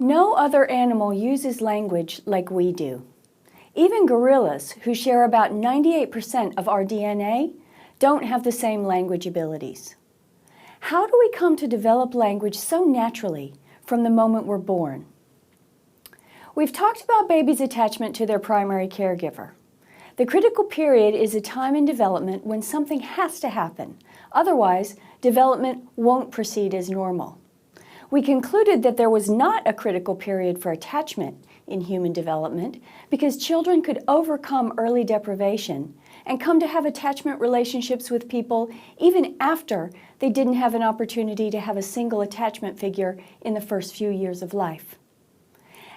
No other animal uses language like we do. Even gorillas, who share about 98% of our DNA, don't have the same language abilities. How do we come to develop language so naturally from the moment we're born? We've talked about babies' attachment to their primary caregiver. The critical period is a time in development when something has to happen. Otherwise, development won't proceed as normal. We concluded that there was not a critical period for attachment in human development because children could overcome early deprivation and come to have attachment relationships with people even after they didn't have an opportunity to have a single attachment figure in the first few years of life.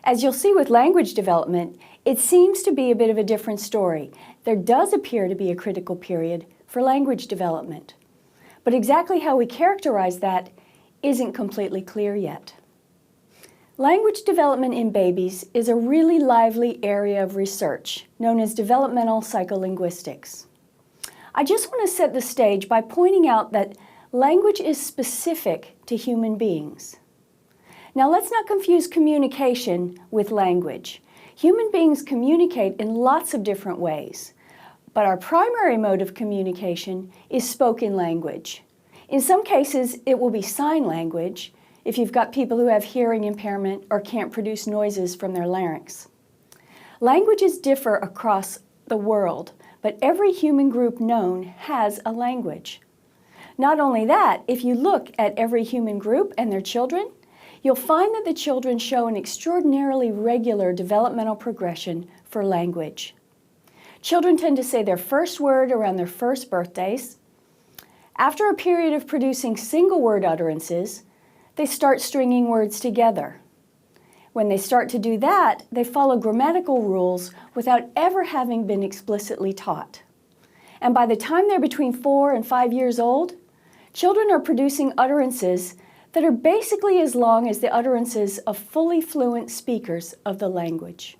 As you'll see with language development, it seems to be a bit of a different story. There does appear to be a critical period for language development. But exactly how we characterize that isn't completely clear yet. Language development in babies is a really lively area of research known as developmental psycholinguistics. I just want to set the stage by pointing out that language is specific to human beings. Now let's not confuse communication with language. Human beings communicate in lots of different ways, but our primary mode of communication is spoken language. In some cases, it will be sign language if you've got people who have hearing impairment or can't produce noises from their larynx. Languages differ across the world, but every human group known has a language. Not only that, if you look at every human group and their children, you'll find that the children show an extraordinarily regular developmental progression for language. Children tend to say their first word around their first birthdays. After a period of producing single-word utterances, they start stringing words together. When they start to do that, they follow grammatical rules without ever having been explicitly taught. And by the time they're between 4 and 5 years old, children are producing utterances that are basically as long as the utterances of fully fluent speakers of the language.